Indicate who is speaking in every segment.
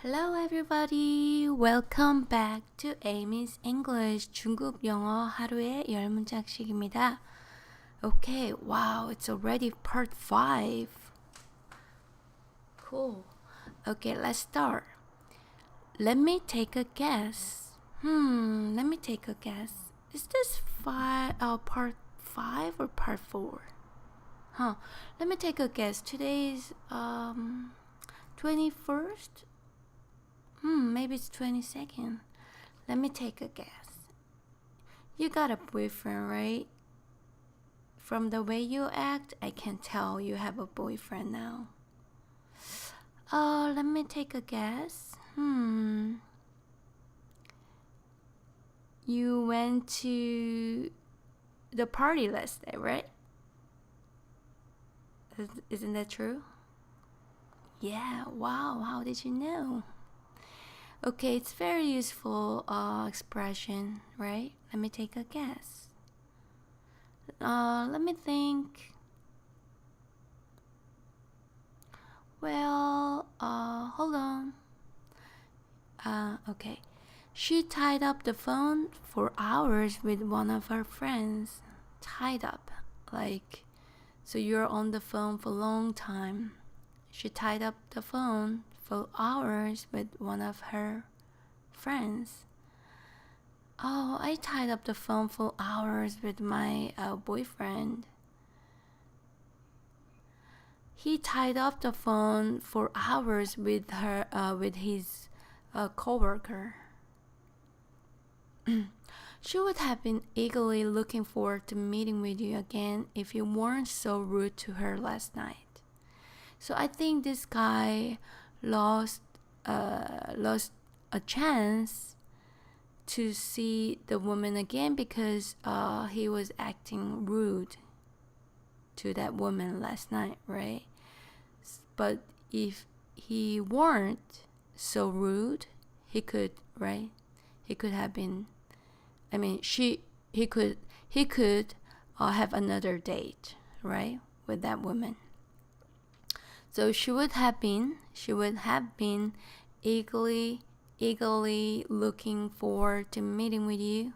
Speaker 1: Hello everybody. Welcome back to Amy's English. 중급 영어 하루에 10문장씩입니다. Okay, wow, it's already part 5. Cool. Okay, let's start. Let me take a guess. Let me take a guess. Is this part 5 or part 4? Let me take a guess. Today's 21st? Maybe it's 22nd. Let me take a guess. You got a boyfriend, right? From the way you act, I can tell you have a boyfriend now. Let me take a guess. You went to the party last day, right? Isn't that true? Yeah, wow, how did you know? Okay, it's very useful expression, right? Let me take a guess. Let me think. Well, hold on. Okay. She tied up the phone for hours with one of her friends. Tied up, like, so you're on the phone for a long time. She tied up the phone for hours with one of her friends. Oh, I tied up the phone for hours with my boyfriend. He tied up the phone for hours with his coworker. She would have been eagerly looking forward to meeting with you again if you weren't so rude to her last night. So I think this guy lost a chance to see the woman again because he was acting rude to that woman last night, right? But if he weren't so rude, he could, right? He could have been. I mean, he could have another date, right, with that woman. So she would have been eagerly looking forward to meeting with you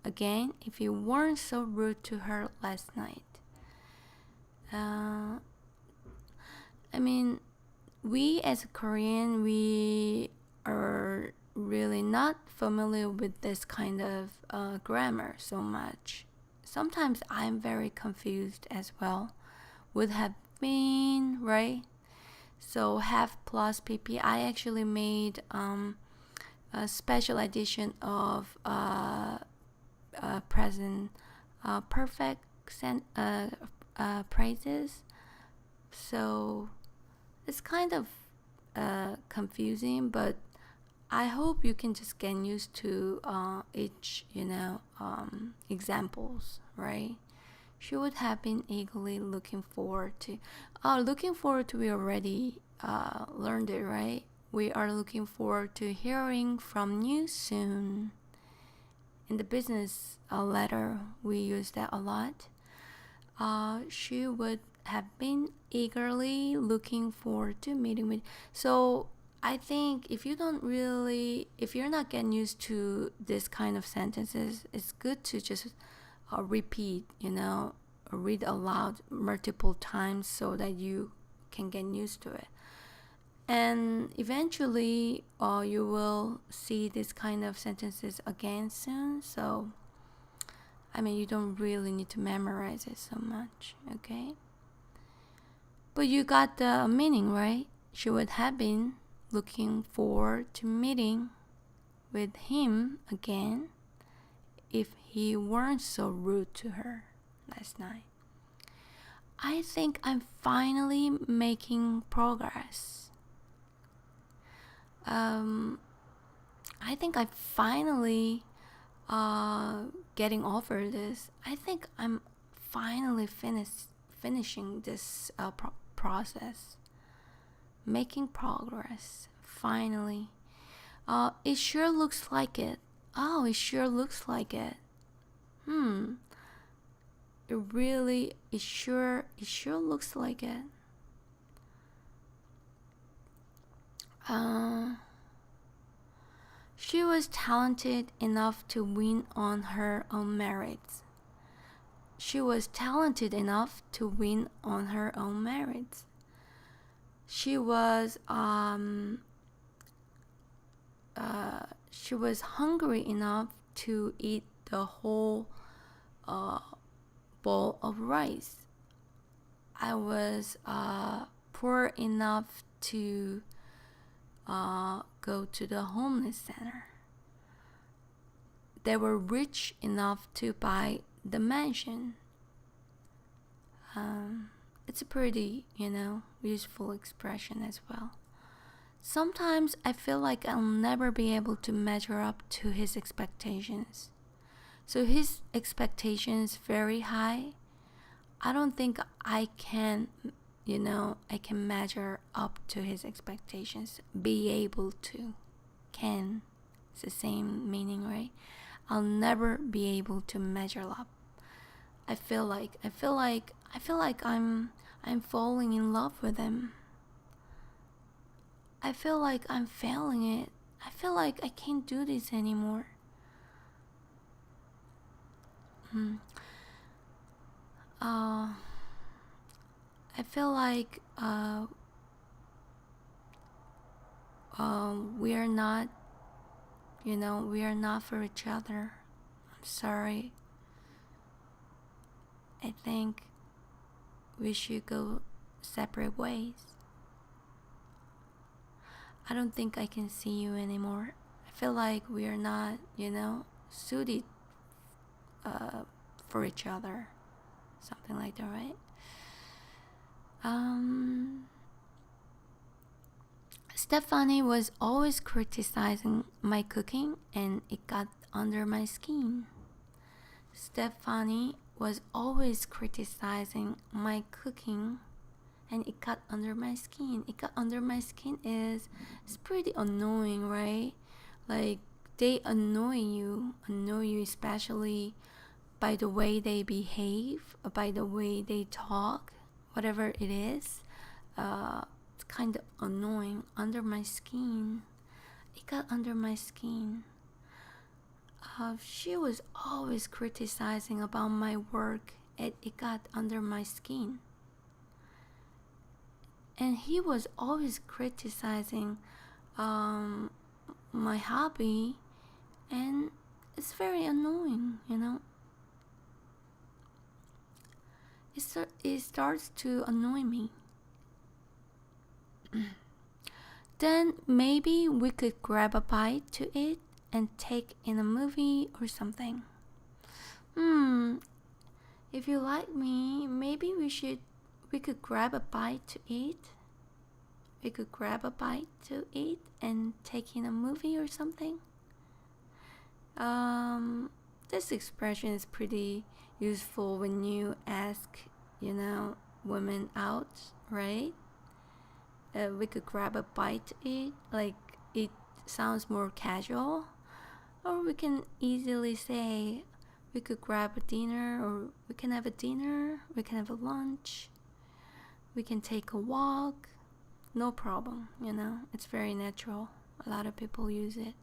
Speaker 1: again if you weren't so rude to her last night. I mean, we as a Korean, we are really not familiar with this kind of grammar so much. Sometimes I'm very confused as well. Would have been, right? So have plus pp. I actually made a special edition of present perfect phrases. So it's kind of confusing, but I hope you can just get used to each, examples, right? She would have been eagerly looking forward to. We already learned it, right? We are looking forward to hearing from you soon. In the business letter, we use that a lot. She would have been eagerly looking forward to meeting with. So I think if you're not getting used to this kind of sentences, it's good to just repeat, read aloud multiple times so that you can get used to it. And eventually, you will see this kind of sentences again soon. So, I mean, you don't really need to memorize it so much, okay? But you got the meaning, right? She would have been looking forward to meeting with him again if he weren't so rude to her last night. I think I'm finally making progress. I think I'm finally getting over this. I think I'm finally finishing this process. Making progress, finally. It sure looks like it. Oh, it sure looks like it. It sure looks like it. She was talented enough to win on her own merits. She was talented enough to win on her own merits. She was hungry enough to eat the whole bowl of rice. I was poor enough to go to the homeless center. They were rich enough to buy the mansion. It's a pretty, useful expression as well. Sometimes I feel like I'll never be able to measure up to his expectations. So his expectations very high. I don't think I can, I can measure up to his expectations. Be able to. Can. It's the same meaning, right? I'll never be able to measure up. I feel like I'm falling in love with him. I feel like I'm failing it. I feel like I can't do this anymore. I feel like we are not, we are not for each other. I'm sorry. I think we should go separate ways. I don't think I can see you anymore. I feel like we are not, suited for each other. Something like that, right? Stephanie was always criticizing my cooking and it got under my skin. Stephanie was always criticizing my cooking and it got under my skin. It got under my skin it's pretty annoying, right? Like they annoy you especially by the way they behave, by the way they talk, whatever it is. It's kind of annoying. Under my skin. It got under my skin. She was always criticizing about my work and it got under my skin. And he was always criticizing my hobby and it's very annoying, It starts to annoy me. Then maybe we could grab a bite to eat and take in a movie or something. If you like me, maybe we could grab a bite to eat. We could grab a bite to eat and take in a movie or something. This expression is pretty useful when you ask, women out, right? We could grab a bite to eat, like it sounds more casual. Or we can easily say, we could grab a dinner, or we can have a dinner, we can have a lunch, we can take a walk, no problem, it's very natural. A lot of people use it.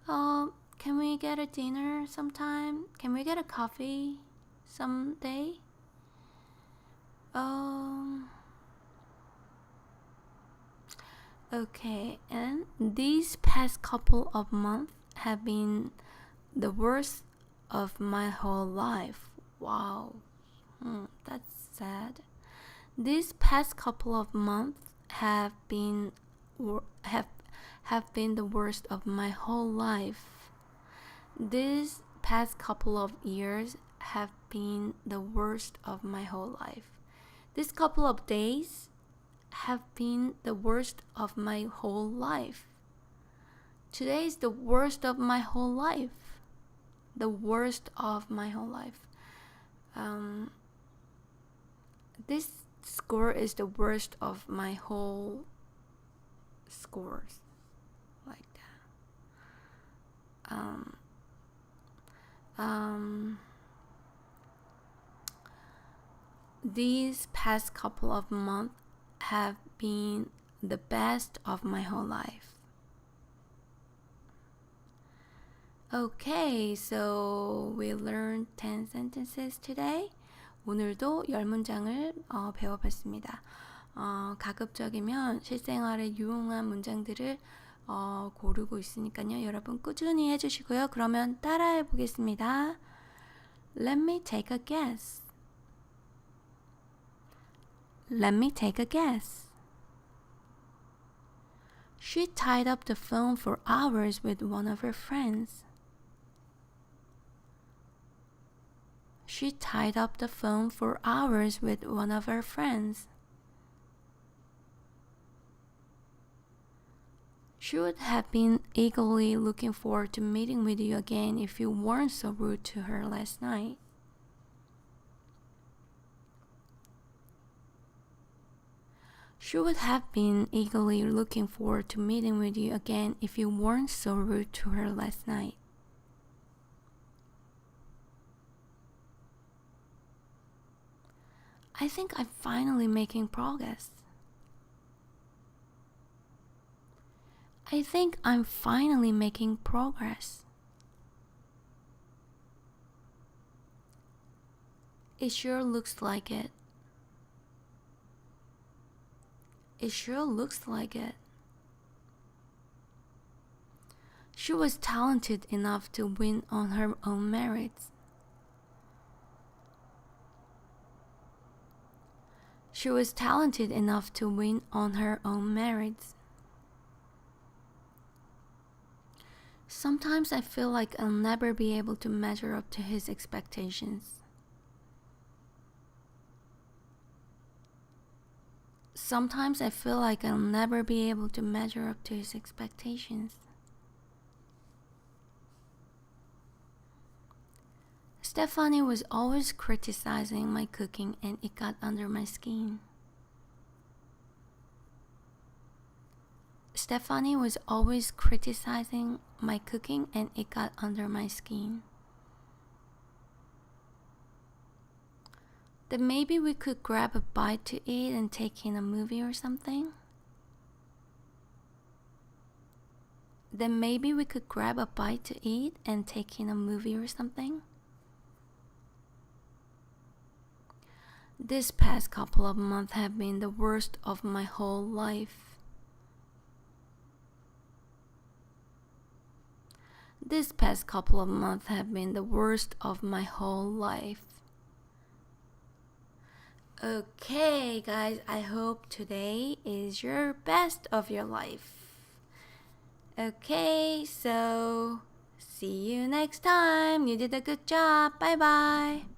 Speaker 1: Can we get a dinner sometime? Can we get a coffee someday? Okay, and these past couple of months have been the worst of my whole life. Wow, that's sad. These past couple of months have been the worst of my whole life. These past couple of years have been the worst of my whole life. These couple of days have been the worst of my whole life. Today is the worst of my whole life. The worst of my whole life. This score is the worst of my whole scores. Like that. These past couple of months have been the best of my whole life. Okay, so we learned 10 sentences today. 오늘도 10문장을 배워봤습니다. 가급적이면 실생활에 유용한 문장들을 고르고 있으니까요. 여러분 꾸준히 해주시고요. 그러면 따라해 보겠습니다. Let me take a guess. Let me take a guess. She tied up the phone for hours with one of her friends. She tied up the phone for hours with one of her friends. She would have been eagerly looking forward to meeting with you again if you weren't so rude to her last night. She would have been eagerly looking forward to meeting with you again if you weren't so rude to her last night. I think I'm finally making progress. I think I'm finally making progress. It sure looks like it. It sure looks like it. She was talented enough to win on her own merits. She was talented enough to win on her own merits. Sometimes I feel like I'll never be able to measure up to his expectations. Sometimes I feel like I'll never be able to measure up to his expectations. Stephanie was always criticizing my cooking and it got under my skin. Stephanie was always criticizing my cooking and it got under my skin. Then maybe we could grab a bite to eat and take in a movie or something? Then maybe we could grab a bite to eat and take in a movie or something? This past couple of months have been the worst of my whole life. This past couple of months have been the worst of my whole life. Okay, guys, I hope today is your best of your life. Okay, so see you next time. You did a good job. Bye bye.